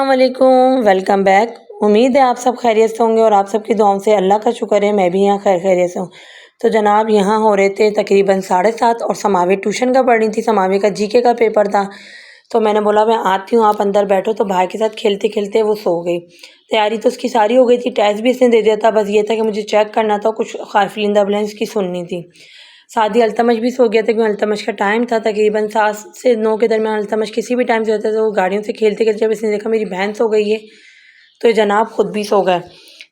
अस्सलाम वालेकुम, welcome back. उम्मीद है आप सब खैरियत से होंगे और आप सबकी दुआओं से अल्लाह का शुक्र है मैं भी यहाँ खैरियत से हूँ। तो जनाब यहाँ हो रहे थे तकरीबन 7:30 और समावे ट्यूशन का पढ़ रही थी। समावे का जीके का पेपर था, तो मैंने बोला मैं आती हूँ, आप अंदर बैठो। तो भाई के साथ खेलते खेलते वो सो गई। तैयारी तो उसकी सारी हो गई थी, टेस्ट भी इसने दे दिया था, बस ये था कि मुझे चेक करना था, कुछ खारफिलिंद एम्बुलेंस की सुननी थी। सादी अल्तमश भी सो गया था क्योंकि अल्तमश का टाइम था तकरीबन 7 से 9 के दरमियान। अल्तमश किसी भी टाइम से होता है, तो वो गाड़ियों से खेलते खेलते जब इसने देखा मेरी बहन सो गई है तो ये जनाब खुद भी सो गए।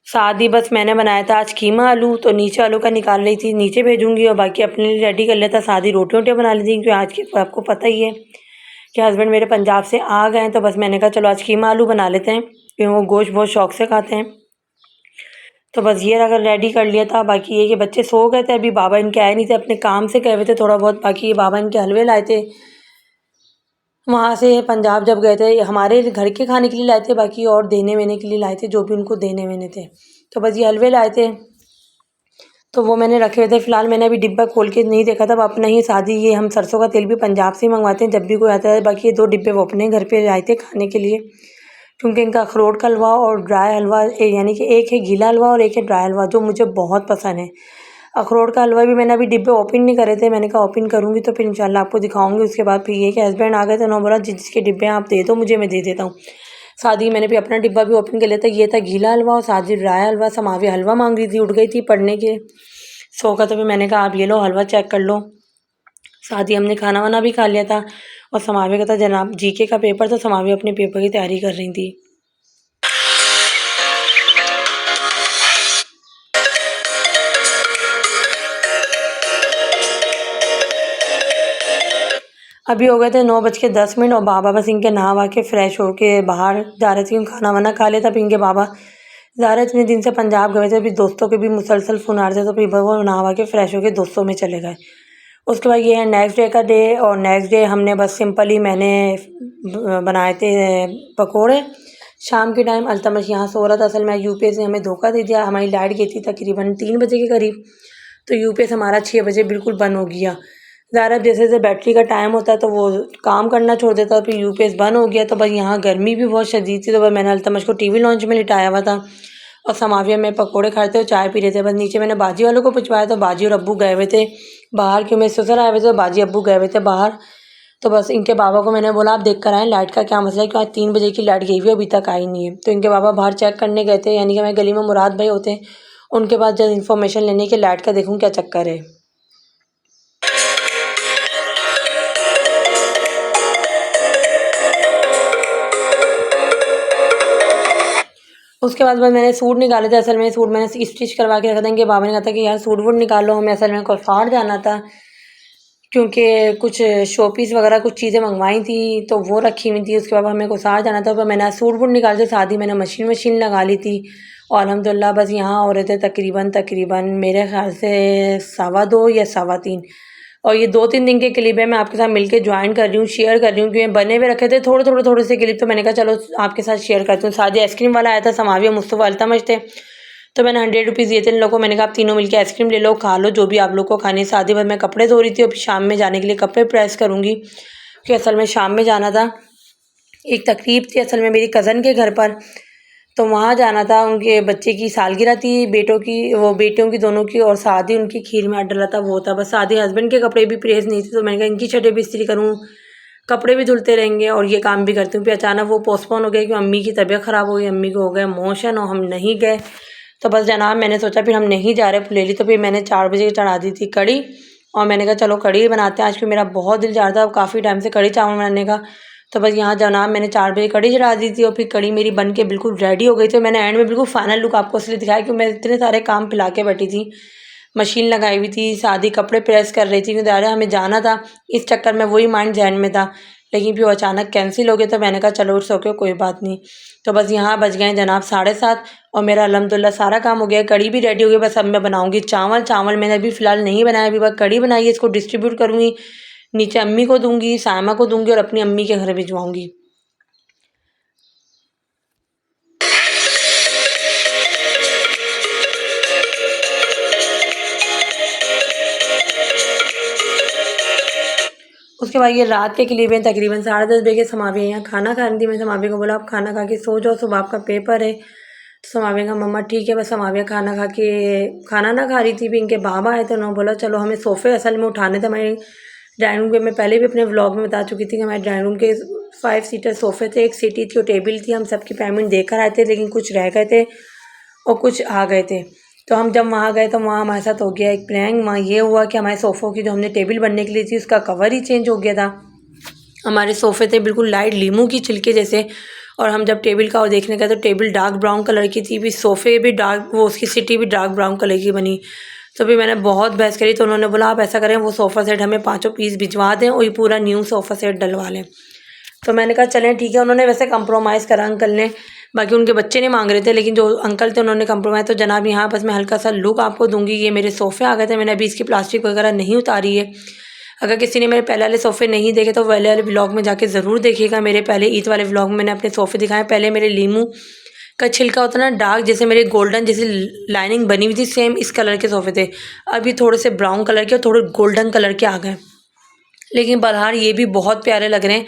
सादी बस मैंने बनाया था आज कीमा आलू, तो नीचे आलू का निकाल रही थी, नीचे भेजूंगी और बाकी अपने लिए रेडी कर लेता। सादी रोटी वोटियाँ बना ली थी क्योंकि आज की आपको पता ही है कि हस्बैंड मेरे पंजाब से आ गए हैं, तो बस मैंने कहा चलो आज कीमा आलू बना लेते हैं क्योंकि वो गोश्त बहुत शौक से खाते हैं। तो बस ये अगर रेडी कर लिया था। बाकी ये कि बच्चे सो गए थे, अभी बाबा इनके आए नहीं थे, अपने काम से गए हुए थे थोड़ा बहुत। बाकी ये बाबा इनके हलवे लाए थे वहाँ से, पंजाब जब गए थे, हमारे घर के खाने के लिए लाए थे, बाकी और देने वेने के लिए लाए थे, जो भी उनको देने वेने थे। तो बस ये हलवे लाए थे, तो वो मैंने रखे हुए थे। फ़िलहाल मैंने अभी डिब्बा खोल के नहीं देखा था। अपना ही सादी ये हम सरसों का तेल भी पंजाब से ही मंगवाते हैं जब भी कोई आता है। बाकी ये 2 डिब्बे वो अपने घर पे लाए थे खाने के लिए, क्योंकि इनका अखरोट का हलवा और ड्राई हलवा यानी कि एक है गीला हलवा और एक है ड्राई हलवा, जो मुझे बहुत पसंद है। अखरोट का हलवा भी मैंने अभी डिब्बे ओपन नहीं करे थे, मैंने कहा ओपन करूँगी तो फिर इंशाल्लाह आपको दिखाऊंगी। उसके बाद फिर ये कि हस्बैंड आ गए थे, उन्होंने बोला जिसके डिब्बे आप दे दो मुझे, मैं दे देता हूँ। शादी मैंने भी अपना डिब्बा भी ओपन कर लिया था। ये था गीला हलवा और शादी ड्राई हलवा। समावी हलवा मांग रही थी, उठ गई थी पढ़ने के सो का, तो फिर मैंने कहा आप ये लो हलवा चेक कर लो। शादी हमने खाना वाना भी खा लिया था और समावे का था जनाब जीके का पेपर, तो समावी अपने पेपर की तैयारी कर रही थी। अभी हो गए थे 9:10 और बाबा बस इनके नहा वहा के फ्रेश होके बाहर जा रहे थे क्योंकि खाना वाना खा लेता। फिर इनके बाबा ज़्यादा इतने दिन से पंजाब गए थे, फिर दोस्तों के भी मुसलसल फ़ोन आ रहे थे, तो फिर वो नहा वहा के फ्रेश होके दोस्तों में चले गए। उसके बाद ये है नेक्स्ट डे का डे, और नेक्स्ट डे हमने बस सिंपल ही मैंने बनाए थे पकोड़े। शाम के टाइम अल्तमश यहाँ सो रहा था। असल में यूपीएस ने हमें धोखा दे दिया, हमारी लाइट गई थी तकरीबन 3 बजे के करीब, तो यूपीएस हमारा 6 बजे बिल्कुल बंद हो गया। ज़्यादा जैसे जैसे बैटरी का टाइम होता है तो वो काम करना छोड़ देता है, फिर यूपीएस बंद हो गया। तो बस यहाँ गर्मी भी बहुत शदीद थी, तो बस मैंने अल्तमश को टीवी लॉन्च में लिटाया हुआ था और समाविया में पकोड़े खाते हुए चाय पी रहे थे। बस नीचे मैंने बाजी वालों को पूछवाया, तो बाजी और अब्बू गए हुए थे बाहर, क्यों मेरे ससुर आए हुए थे तो बाजी अब्बू गए हुए थे बाहर। तो बस इनके बाबा को मैंने बोला आप देख कर आएँ लाइट का क्या मसला है, क्योंकि आज 3 बजे की लाइट गई हुई है, अभी तक आई नहीं है। तो इनके बाबा बाहर चेक करने गए थे, यानी कि हमारे गली में मुराद भाई होते हैं, उनके पास जब इन्फॉर्मेशन लेने की लाइट का देखूँ क्या चक्कर है। उसके बाद बस मैंने सूट निकाले थे। असल में सूट मैंने स्टिच करवा के रखा था। इनके बाबा ने कहा था कि यार सूट वूट निकालो, हमें असल में कोसार जाना था क्योंकि कुछ शोपीस वगैरह कुछ चीज़ें मंगवाई थी तो वो रखी हुई थी। उसके बाद हमें कोसार जाना था, पर मैंने सूट वूट निकाल के साथ ही मैंने मशीन लगा ली थी। और अल्हम्दुलिल्लाह बस यहाँ हो रहे थे तकरीबन मेरे ख्याल से 2:15 या 3:15। और ये 2-3 दिन के क्लिप है, मैं आपके साथ मिलके ज्वाइन कर रही हूँ, शेयर कर रही हूँ, क्योंकि बने हुए रखे थे थोड़े से क्लिप, तो मैंने कहा चलो आपके साथ शेयर करती हूँ। सादी आइसक्रीम वाला आया था, समाविया मुस्तफ़ा अल्तमश थे, तो मैंने 100 रुपीज़ दिए थे इन लोगों को। मैंने कहा आप तीनों मिलकर आइसक्रीम ले लो, खा लो जो भी आप लोग को खानी है। शादी में मैं कपड़े धो रही थी और फिर शाम में जाने के लिए कपड़े प्रेस करूँगी, क्योंकि असल में शाम में जाना था, एक तकरीब थी असल में मेरी कज़न के घर पर, तो वहाँ जाना था। उनके बच्चे की सालगिरह थी, बेटों की, वो बेटियों की दोनों की, और शादी उनकी खीर में डला था वो था। बस शादी हस्बैंड के कपड़े भी प्रेस नहीं थे, तो मैंने कहा इनकी शर्टें भी इस्त्री करूँ, कपड़े भी धुलते रहेंगे और ये काम भी करती हूँ। फिर अचानक वो पोस्टपोन हो गया क्योंकि अम्मी की तबीयत ख़राब हो गई, अम्मी को हो गया मोशन और हम नहीं गए। तो बस जनाब मैंने सोचा फिर हम नहीं जा रहे फुलेली, तो फिर मैंने 4 बजे चढ़ा दी थी कड़ी, और मैंने कहा चलो कड़ी बनाते हैं आज, क्योंकि मेरा बहुत दिल चाह रहा था काफ़ी टाइम से कड़ी चावल बनाने का। तो बस यहाँ जनाब मैंने 4 बजे कड़ी चढ़ा दी थी और फिर कड़ी मेरी बन के बिल्कुल रेडी हो गई थी। मैंने एंड में बिल्कुल फाइनल लुक आपको इसलिए दिखाया कि मैं इतने सारे काम फैला के बैठी थी, मशीन लगाई हुई थी, शादी कपड़े प्रेस कर रही थी, क्योंकि दायरा हमें जाना था, इस चक्कर में वही माइंड जहन में था। लेकिन फिर वो अचानक कैंसिल हो गया, तो मैंने कहा चलो इट्स ओके कोई बात नहीं। तो बस यहाँ बज गए जनाब 7:30 और मेरा अल्हम्दुलिल्लाह सारा काम हो गया, कड़ी भी रेडी हो गई। बस अब मैं बनाऊँगी चावल मैंने अभी फ़िलहाल नहीं बनाया, अभी बस कड़ी बनाई है, इसको डिस्ट्रीब्यूट करूँगी, नीचे अम्मी को दूँगी, सायमा को दूँगी और अपनी अम्मी के घर भिजवाऊँगी। उसके उसके बाद ये रात के करीब तकरीबन 10:30 बजे समाविया यहाँ खाना खा रही थी। मैं समाविया को बोला आप खाना खा के सो जाओ, सुबह आपका पेपर है। तो समाविया का मम्मा ठीक है। बस समाविया खाना खा के खाना ना खा रही थी, भी इनके बाबा आए तो उन्होंने बोला चलो हमें सोफ़े असल में उठाने थे। हमारे डाइनिंग रूम के मैं पहले भी अपने व्लॉग में बता चुकी थी कि हमारे डाइनिंग रूम के 5 सीटर सोफ़े थे, एक सीटी थी और टेबल थी। हम सबकी पेमेंट देकर आए थे, लेकिन कुछ रह गए थे और कुछ आ गए थे। तो हम जब वहाँ गए तो वहाँ हमारे साथ हो गया एक प्रैंक। वहाँ ये हुआ कि हमारे सोफ़ों की जो हमने टेबल बनने के लिए थी उसका कवर ही चेंज हो गया था। हमारे सोफ़े थे बिल्कुल लाइट लीमू की छिलके जैसे, और हम जब टेबल का वो देखने गए तो टेबल डार्क ब्राउन कलर की थी, भी सोफ़े भी डार्क, वो उसकी सीटी भी डार्क ब्राउन कलर की बनी। तो फिर मैंने बहुत बहस करी तो उन्होंने बोला आप ऐसा करें वो सोफ़ा सेट हमें 5 पीस भिजवा दें और ये पूरा न्यू सोफ़ा सेट डलवा लें। तो मैंने कहा चलें ठीक है। उन्होंने वैसे कंप्रोमाइज़ करा अंकल ने, बाकी उनके बच्चे नहीं मांग रहे थे, लेकिन जो अंकल थे उन्होंने कंप्रोमाइज़। तो जनाब यहाँ बस मैं हल्का सा लुक आपको दूंगी। ये मेरे सोफ़े आ गए थे, मैंने अभी इसकी प्लास्टिक वगैरह नहीं उतारी है। अगर किसी ने मेरे पहले वाले सोफ़े नहीं देखे तो पहले वाले व्लॉग में जाके ज़रूर देखिएगा। मेरे पहले ईद वाले व्लॉग में मैंने अपने सोफ़े दिखाए। पहले मेरे लीमू का छिलका होता ना डार्क, जैसे मेरे गोल्डन जैसी लाइनिंग बनी हुई थी, सेम इस कलर के सोफ़े थे। अभी थोड़े से ब्राउन कलर के और थोड़े गोल्डन कलर के आ गए, लेकिन बहरहाल ये भी बहुत प्यारे लग रहे हैं।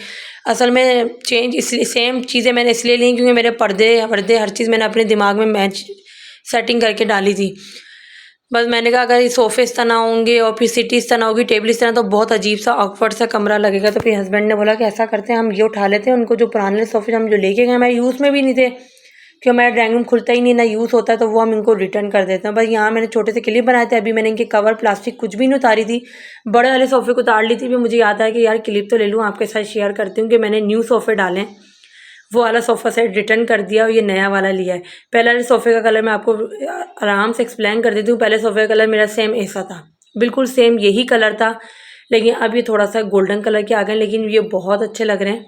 असल में चेंज इसलिए सेम चीज़ें मैंने इसलिए ली क्योंकि मेरे पर्दे हर चीज़ मैंने अपने दिमाग में मैच सेटिंग करके डाली थी। बस मैंने कहा अगर ये सोफ़े इस तरह होंगे और फिर सीटी इस तरह होगी, टेबल इस तरह, तो बहुत अजीब सा ऑकवर्ड सा कमरा लगेगा। तो फिर हस्बैंड ने बोला कि ऐसा करते हैं हम ये उठा लेते हैं। उनको जो पुराने सोफ़े हम जो लेके गए हमारे यूज़ में भी नहीं थे, कि हमारा ड्राइंग रूम खुलता ही नहीं, ना यूज़ होता है, तो वो हम इनको रिटर्न कर देते हैं। बस यहाँ मैंने छोटे से क्लिप बनाए थे। अभी मैंने इनके कवर प्लास्टिक कुछ भी नहीं उतारी थी, बड़े वाले सोफ़े को उतार ली थी। भी मुझे याद आया कि यार क्लिप तो ले लूँ, आपके साथ शेयर करती हूँ कि मैंने न्यू सोफ़े डाले। वो वाला सोफ़ा सेट रिटर्न कर दिया और ये नया वाला लिया है। पहले वाले सोफ़े का कलर मैं आपको आराम से एक्सप्लेन कर देती हूँ। पहले सोफ़े का कलर मेरा सेम ऐसा था, बिल्कुल सेम यही कलर था, लेकिन अब ये थोड़ा सा गोल्डन कलर के आ गए, लेकिन ये बहुत अच्छे लग रहे हैं।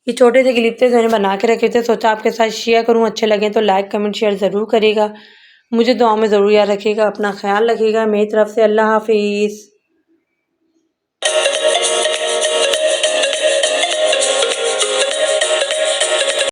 ये छोटे से क्लिप थे जो मैंने बना के रखे थे, सोचा आपके साथ शेयर करूँ। अच्छे लगे तो लाइक कमेंट शेयर ज़रूर करिएगा। मुझे दुआ में ज़रूर याद रखिएगा। अपना ख्याल रखिएगा। मेरी तरफ से अल्लाह हाफिज़।